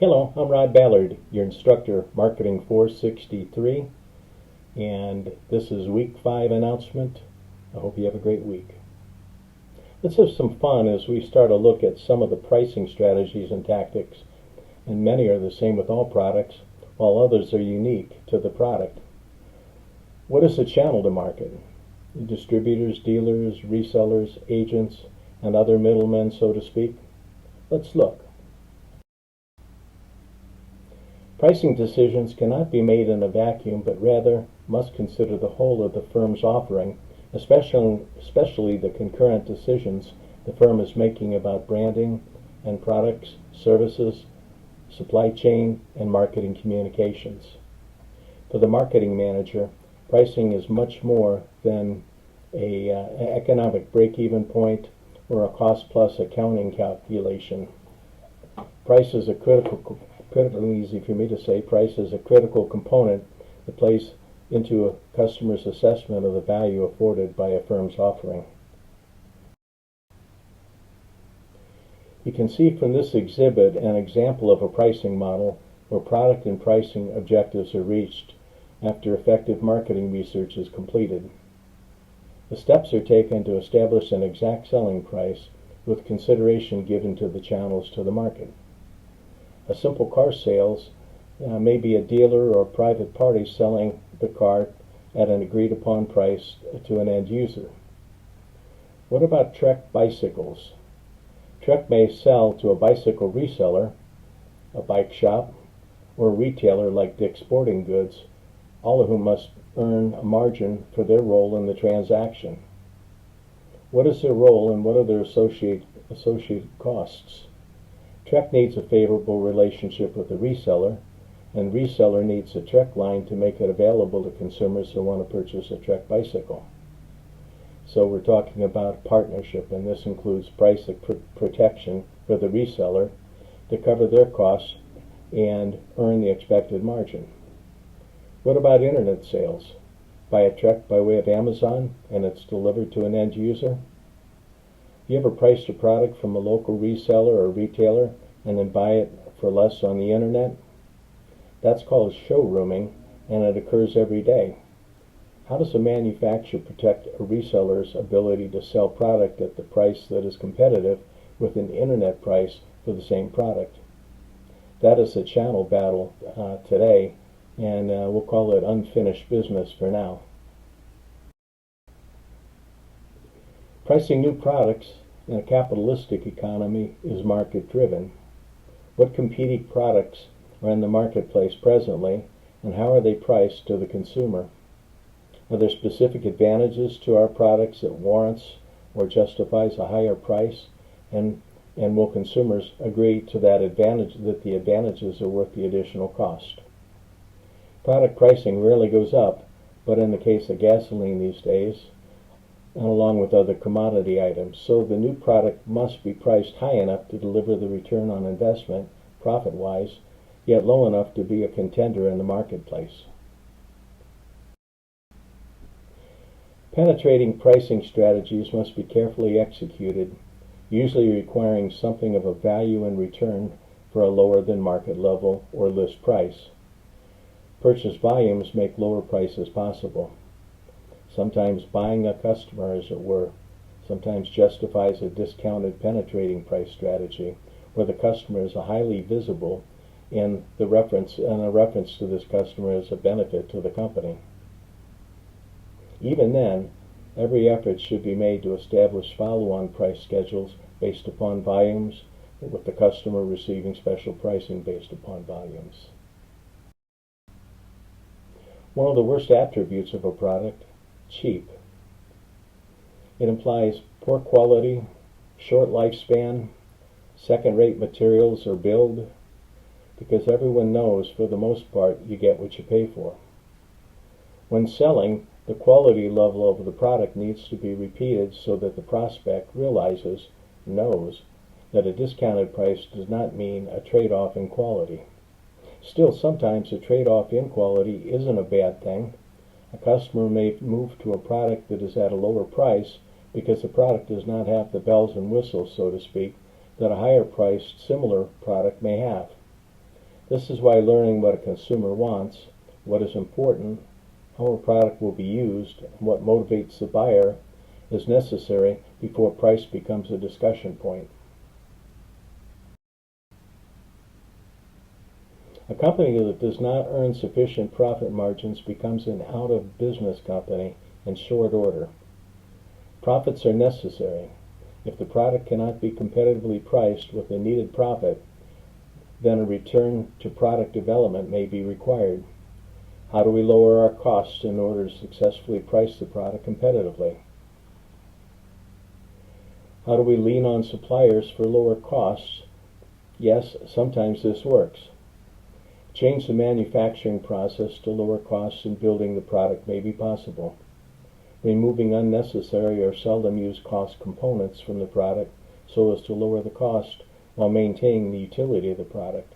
Hello, I'm Rod Ballard, your instructor, Marketing 463, and this is Week 5 announcement. I hope you have a great week. Let's have some fun as we start a look at some of the pricing strategies and tactics, and many are the same with all products, while others are unique to the product. What is the channel to market? Distributors, dealers, resellers, agents, and other middlemen, so to speak? Let's look. Pricing decisions cannot be made in a vacuum, but rather must consider the whole of the firm's offering, especially the concurrent decisions the firm is making about branding and products, services, supply chain, and marketing communications. For the marketing manager, pricing is much more than an economic break-even point or a cost-plus accounting calculation. Price is a critical component that plays into a customer's assessment of the value afforded by a firm's offering. You can see from this exhibit an example of a pricing model where product and pricing objectives are reached after effective marketing research is completed. The steps are taken to establish an exact selling price with consideration given to the channels to the market. A simple car sales may be a dealer or private party selling the car at an agreed upon price to an end user. What about Trek bicycles? Trek may sell to a bicycle reseller, a bike shop, or a retailer like Dick's Sporting Goods, all of whom must earn a margin for their role in the transaction. What is their role and what are their associated costs? Trek needs a favorable relationship with the reseller, and reseller needs a Trek line to make it available to consumers who want to purchase a Trek bicycle. So we're talking about partnership, and this includes price protection for the reseller to cover their costs and earn the expected margin. What about internet sales? Buy a Trek by way of Amazon and it's delivered to an end user? You ever priced a product from a local reseller or retailer and then buy it for less on the internet? That's called showrooming, and it occurs every day. How does a manufacturer protect a reseller's ability to sell product at the price that is competitive with an internet price for the same product? That is a channel battle today, and we'll call it unfinished business for now. Pricing new products in a capitalistic economy is market-driven. What competing products are in the marketplace presently, and how are they priced to the consumer? Are there specific advantages to our products that warrants or justifies a higher price, and will consumers agree to that the advantages are worth the additional cost? Product pricing rarely goes up, but in the case of gasoline these days, and along with other commodity items, so the new product must be priced high enough to deliver the return on investment, profit-wise, yet low enough to be a contender in the marketplace. Penetrating pricing strategies must be carefully executed, usually requiring something of a value in return for a lower than market level or list price. Purchase volumes make lower prices possible. Sometimes buying a customer, as it were, sometimes justifies a discounted penetrating price strategy, where the customer is highly visible and a reference to this customer is a benefit to the company. Even then, every effort should be made to establish follow-on price schedules based upon volumes, with the customer receiving special pricing based upon volumes. One of the worst attributes of a product: cheap. It implies poor quality, short lifespan, second-rate materials or build, because everyone knows for the most part you get what you pay for. When selling, the quality level of the product needs to be repeated so that the prospect knows that a discounted price does not mean a trade-off in quality. Still, sometimes a trade-off in quality isn't a bad thing. A customer may move to a product that is at a lower price because the product does not have the bells and whistles, so to speak, that a higher priced similar product may have. This is why learning what a consumer wants, what is important, how a product will be used, and what motivates the buyer is necessary before price becomes a discussion point. A company that does not earn sufficient profit margins becomes an out-of-business company in short order. Profits are necessary. If the product cannot be competitively priced with the needed profit, then a return to product development may be required. How do we lower our costs in order to successfully price the product competitively? How do we lean on suppliers for lower costs? Yes, sometimes this works. Change the manufacturing process to lower costs in building the product may be possible. Removing unnecessary or seldom used cost components from the product so as to lower the cost while maintaining the utility of the product.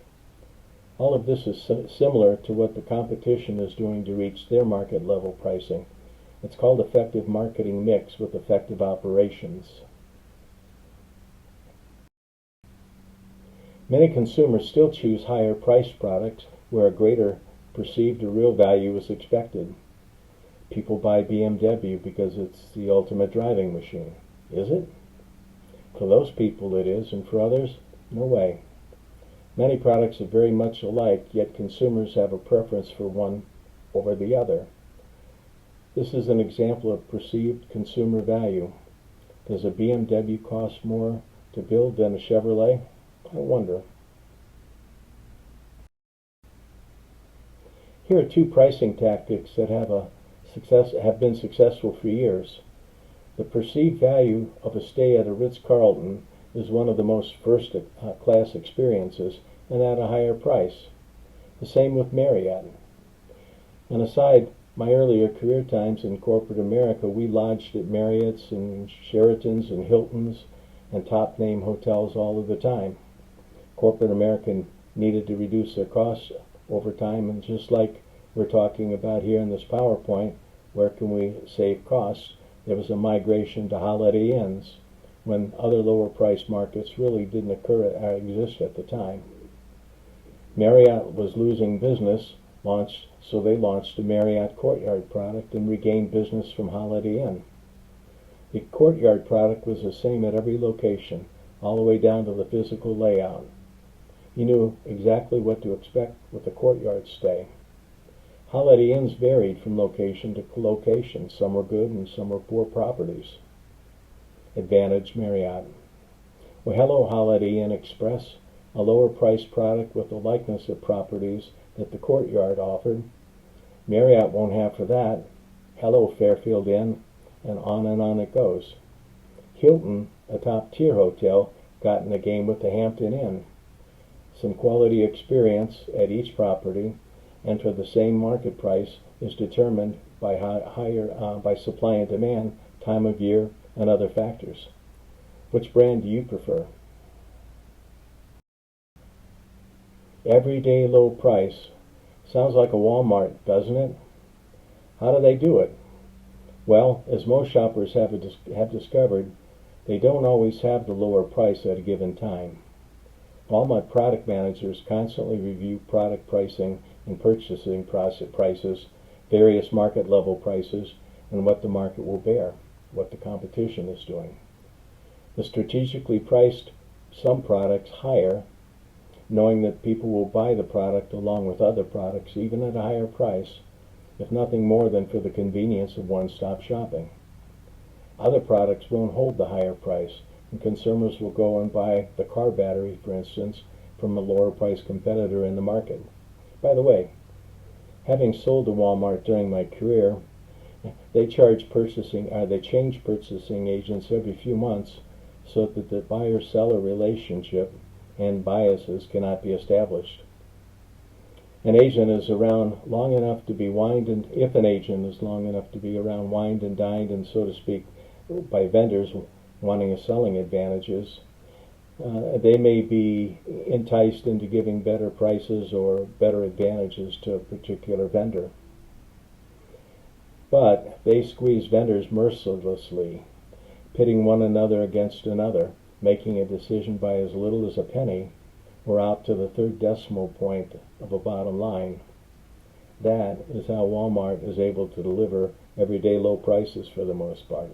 All of this is similar to what the competition is doing to reach their market level pricing. It's called effective marketing mix with effective operations. Many consumers still choose higher priced products where a greater perceived or real value is expected. People buy BMW because it's the ultimate driving machine. Is it? For those people it is, and for others, no way. Many products are very much alike, yet consumers have a preference for one over the other. This is an example of perceived consumer value. Does a BMW cost more to build than a Chevrolet? I wonder. Here are two pricing tactics that have been successful for years. The perceived value of a stay at a Ritz-Carlton is one of the most first-class experiences, and at a higher price. The same with Marriott. And aside, my earlier career times in corporate America, we lodged at Marriott's and Sheraton's and Hilton's and top-name hotels all of the time. Corporate America needed to reduce their costs over time, and just like we're talking about here in this PowerPoint, where can we save costs, there was a migration to Holiday Inns when other lower price markets really didn't exist at the time. Marriott was losing business, so they launched a Marriott Courtyard product and regained business from Holiday Inn. The Courtyard product was the same at every location, all the way down to the physical layout. You knew exactly what to expect with a Courtyard stay. Holiday Inns varied from location to location. Some were good and some were poor properties. Advantage Marriott. Well, hello Holiday Inn Express, a lower priced product with the likeness of properties that the Courtyard offered. Marriott won't have for that. Hello Fairfield Inn, and on it goes. Hilton, a top-tier hotel, got in the game with the Hampton Inn. Some quality experience at each property, and for the same market price, is determined by by supply and demand, time of year, and other factors. Which brand do you prefer? Everyday low price. Sounds like a Walmart, doesn't it? How do they do it? Well, as most shoppers have discovered, they don't always have the lower price at a given time. Walmart product managers constantly review product pricing and purchasing prices, various market level prices, and what the market will bear, what the competition is doing. They strategically priced some products higher, knowing that people will buy the product along with other products, even at a higher price, if nothing more than for the convenience of one-stop shopping. Other products won't hold the higher price, and consumers will go and buy the car battery, for instance, from a lower price competitor in the market. By the way, having sold to Walmart during my career, they change purchasing agents every few months so that the buyer-seller relationship and biases cannot be established. An agent is around long enough to be wined and, if an agent is long enough to be around wined and dined and, so to speak, by vendors wanting selling advantages, they may be enticed into giving better prices or better advantages to a particular vendor. But they squeeze vendors mercilessly, pitting one another against another, making a decision by as little as a penny, or out to the third decimal point of a bottom line. That is how Walmart is able to deliver everyday low prices for the most part.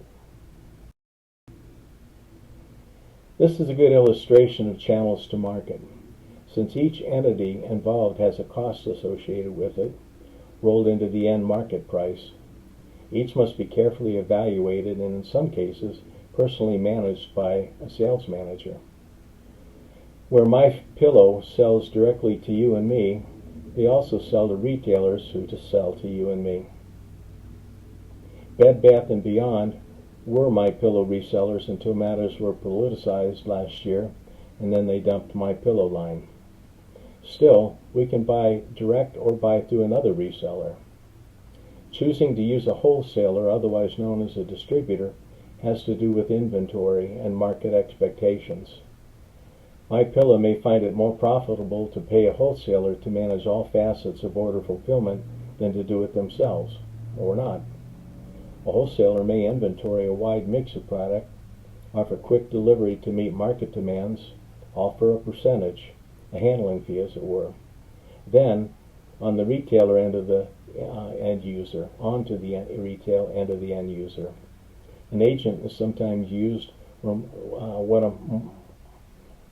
This is a good illustration of channels to market. Since each entity involved has a cost associated with it, rolled into the end market price, each must be carefully evaluated and in some cases personally managed by a sales manager. Where My Pillow sells directly to you and me, they also sell to retailers who just sell to you and me. Bed Bath & Beyond were My Pillow resellers until matters were politicized last year, and then they dumped My Pillow line. Still, we can buy direct or buy through another reseller. Choosing to use a wholesaler, otherwise known as a distributor, has to do with inventory and market expectations. My Pillow may find it more profitable to pay a wholesaler to manage all facets of order fulfillment than to do it themselves, or not. A wholesaler may inventory a wide mix of product, offer quick delivery to meet market demands, offer a percentage, a handling fee as it were. Then, on the retailer end of the end user, onto the retail end of the end user. An agent is sometimes used when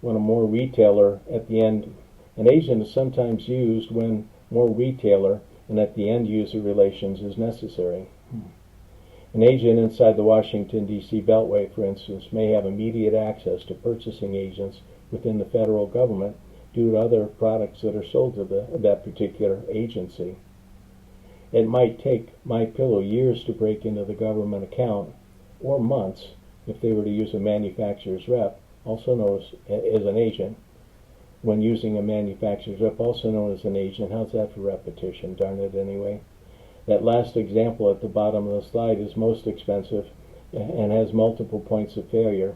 more retailer at the end. An agent is sometimes used when more retailer and at the end user relations is necessary. An agent inside the Washington, D.C. Beltway, for instance, may have immediate access to purchasing agents within the federal government due to other products that are sold to that particular agency. It might take My Pillow years to break into the government account, or months if they were to use a manufacturer's rep, also known as an agent. When using a manufacturer's rep, also known as an agent, how's that for repetition? Darn it anyway. That last example at the bottom of the slide is most expensive and has multiple points of failure.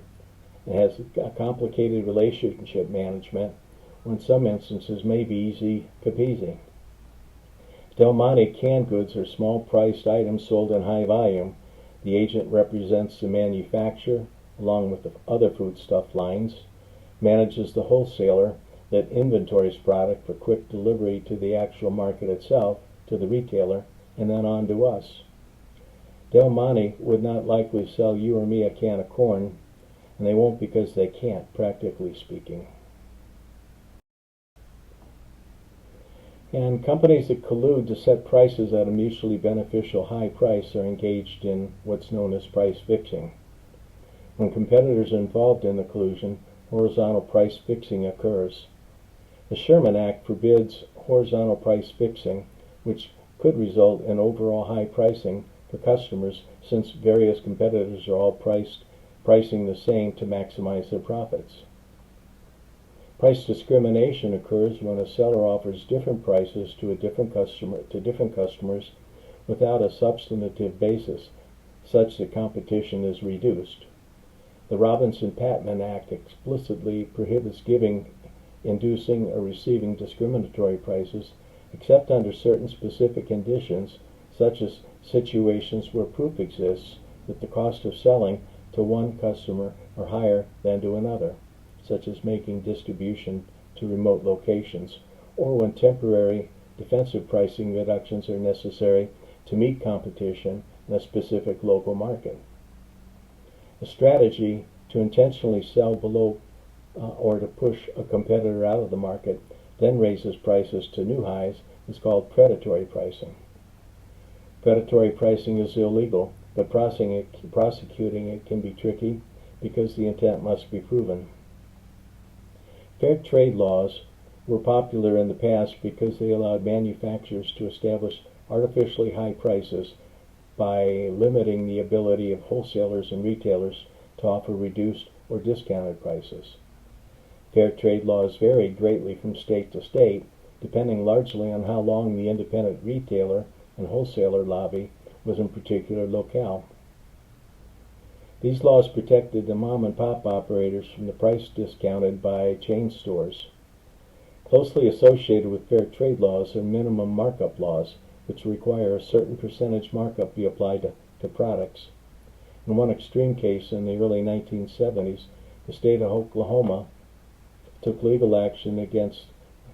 It has a complicated relationship management, or in some instances may be easy peasy. Del Monte canned goods are small priced items sold in high volume. The agent represents the manufacturer along with the other foodstuff lines, manages the wholesaler that inventories product for quick delivery to the actual market itself, to the retailer, and then on to us. Del Monte would not likely sell you or me a can of corn, and they won't because they can't, practically speaking. And companies that collude to set prices at a mutually beneficial high price are engaged in what's known as price fixing. When competitors are involved in the collusion, horizontal price fixing occurs. The Sherman Act forbids horizontal price fixing, which could result in overall high pricing for customers since various competitors are all pricing the same to maximize their profits. Price discrimination occurs when a seller offers different prices to different customers without a substantive basis, such that competition is reduced. The Robinson-Patman Act explicitly prohibits giving, inducing, or receiving discriminatory prices except under certain specific conditions, such as situations where proof exists that the cost of selling to one customer are higher than to another, such as making distribution to remote locations, or when temporary defensive pricing reductions are necessary to meet competition in a specific local market. A strategy to intentionally sell below or to push a competitor out of the market, then raises prices to new highs, is called predatory pricing. Predatory pricing is illegal, but prosecuting it can be tricky because the intent must be proven. Fair trade laws were popular in the past because they allowed manufacturers to establish artificially high prices by limiting the ability of wholesalers and retailers to offer reduced or discounted prices. Fair trade laws varied greatly from state to state, depending largely on how long the independent retailer and wholesaler lobby was in a particular locale. These laws protected the mom-and-pop operators from the price discounted by chain stores. Closely associated with fair trade laws are minimum markup laws, which require a certain percentage markup be applied to products. In one extreme case in the early 1970s, the state of Oklahoma took legal action against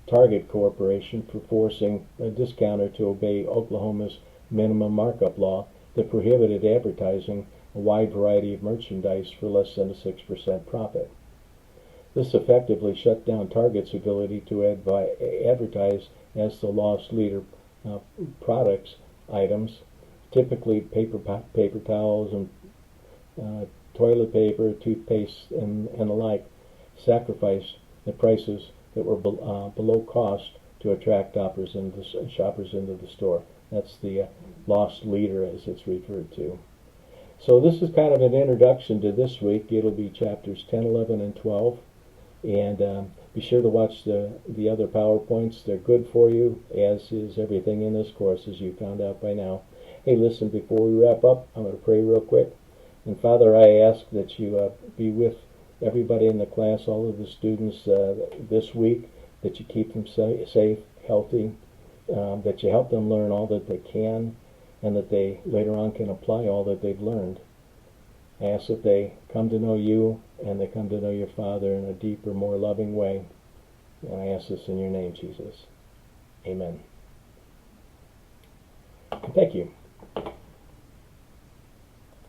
Target Corporation for forcing a discounter to obey Oklahoma's minimum markup law that prohibited advertising a wide variety of merchandise for less than a 6% profit. This effectively shut down Target's ability to advertise as the loss leader products items, typically paper towels and toilet paper, toothpaste, and the like, sacrificed the prices that were below cost to attract shoppers into the store. That's the lost leader, as it's referred to. So this is kind of an introduction to this week. It'll be chapters 10, 11, and 12. And be sure to watch the other PowerPoints. They're good for you, as is everything in this course, as you found out by now. Hey, listen, before we wrap up, I'm going to pray real quick. And Father, I ask that you be with everybody in the class, all of the students this week, that you keep them safe, healthy, that you help them learn all that they can, and that they later on can apply all that they've learned. I ask that they come to know you, and they come to know your Father in a deeper, more loving way. And I ask this in your name, Jesus. Amen. Thank you.